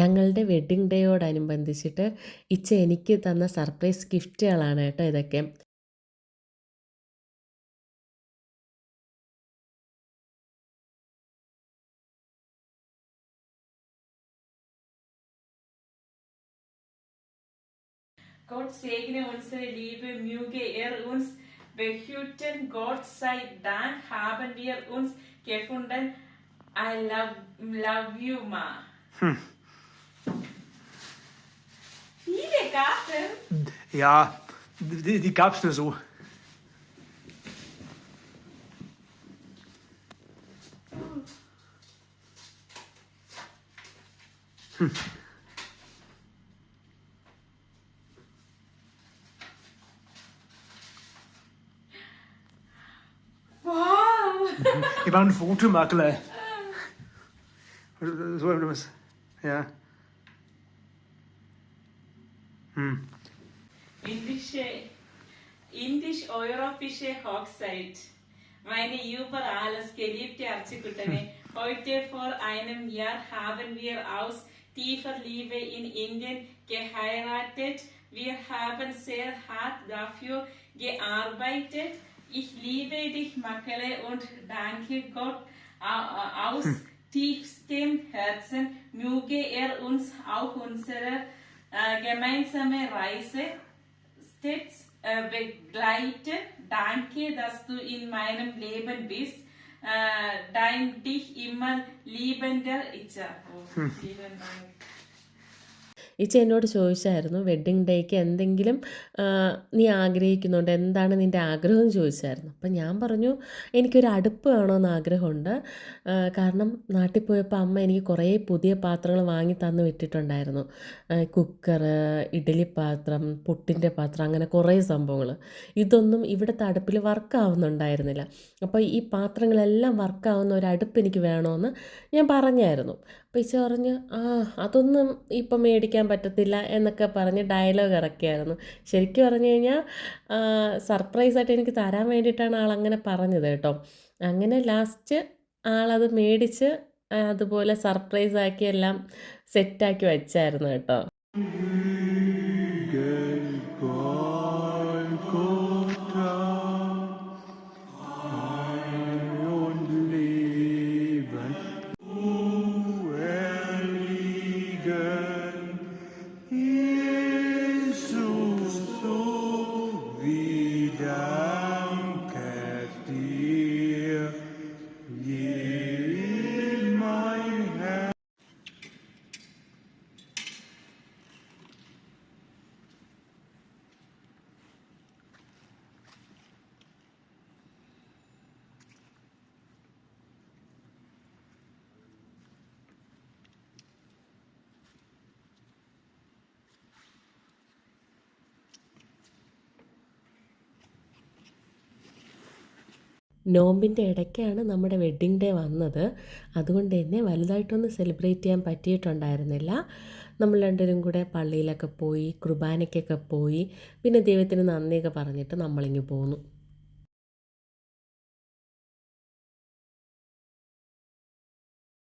ഞങ്ങളുടെ വെഡ്ഡിങ് ഡേയോടനുബന്ധിച്ചിട്ട് ഇച്ച എനിക്ക് തന്ന സർപ്രൈസ് ഗിഫ്റ്റുകളാണ് കേട്ടോ ഇതൊക്കെ. Gott segne unsere Liebe, möge uns behüten. Gott sei Dank haben wir uns gefunden. I love you, Ma. Viele Karten. Ja, die gab's nur so. Wow! Ich war ein Fotomakler. So etwas. Ja. Indisch-europäische Hochzeit. Meine über alles geliebte Archikuttane, heute vor einem Jahr haben wir aus tiefer Liebe in Indien geheiratet. Wir haben sehr hart dafür gearbeitet. Ich liebe dich, Makale, und danke Gott aus tiefstem Herzen. Möge uns auch unsere gemeinsame Reise stets begleiten. Danke, dass du in meinem Leben bist. Dein dich immer liebender Itcha. Oh, vielen Dank. ഇച്ച എന്നോട് ചോദിച്ചായിരുന്നു wedding ഡേക്ക് എന്തെങ്കിലും നീ ആഗ്രഹിക്കുന്നുണ്ട്, എന്താണ് നിൻ്റെ ആഗ്രഹം എന്ന് ചോദിച്ചായിരുന്നു. അപ്പം ഞാൻ പറഞ്ഞു എനിക്കൊരു അടുപ്പ് വേണമെന്ന് ആഗ്രഹമുണ്ട്. കാരണം നാട്ടിൽ പോയപ്പോൾ അമ്മ എനിക്ക് കുറേ പുതിയ പാത്രങ്ങൾ വാങ്ങി തന്നു വിട്ടിട്ടുണ്ടായിരുന്നു. കുക്കറ്, ഇഡ്ഡലി പാത്രം, പുട്ടിൻ്റെ പാത്രം, അങ്ങനെ കുറേ സംഭവങ്ങൾ. ഇതൊന്നും ഇവിടുത്തെ അടുപ്പിൽ വർക്കാവുന്നുണ്ടായിരുന്നില്ല. അപ്പോൾ ഈ പാത്രങ്ങളെല്ലാം വർക്കാവുന്ന ഒരു അടുപ്പ് എനിക്ക് വേണമെന്ന് ഞാൻ പറഞ്ഞായിരുന്നു. അപ്പോൾ ഇച്ച പറഞ്ഞ് അതൊന്നും ഇപ്പം മേടിക്കാൻ പറ്റത്തില്ല എന്നൊക്കെ പറഞ്ഞ് ഡയലോഗ് ഇറക്കിയായിരുന്നു. ശരിക്കും പറഞ്ഞു കഴിഞ്ഞാൽ സർപ്രൈസായിട്ട് എനിക്ക് തരാൻ വേണ്ടിയിട്ടാണ് ആളങ്ങനെ പറഞ്ഞത് കേട്ടോ. അങ്ങനെ ലാസ്റ്റ് ആളത് മേടിച്ച് അതുപോലെ സർപ്രൈസാക്കി എല്ലാം സെറ്റാക്കി വെച്ചായിരുന്നു കേട്ടോ. നോമ്പിൻ്റെ ഇടയ്ക്കാണ് നമ്മുടെ വെഡ്ഡിങ് ഡേ വന്നത്. അതുകൊണ്ട് തന്നെ വലുതായിട്ടൊന്നും സെലിബ്രേറ്റ് ചെയ്യാൻ പറ്റിയിട്ടുണ്ടായിരുന്നില്ല. നമ്മൾ രണ്ടുപേരും കൂടെ പള്ളിയിലൊക്കെ പോയി കുർബാനയ്ക്കൊക്കെ പോയി പിന്നെ ദൈവത്തിന് നന്ദിയൊക്കെ പറഞ്ഞിട്ട് നമ്മളിങ്ങ് പോന്നു.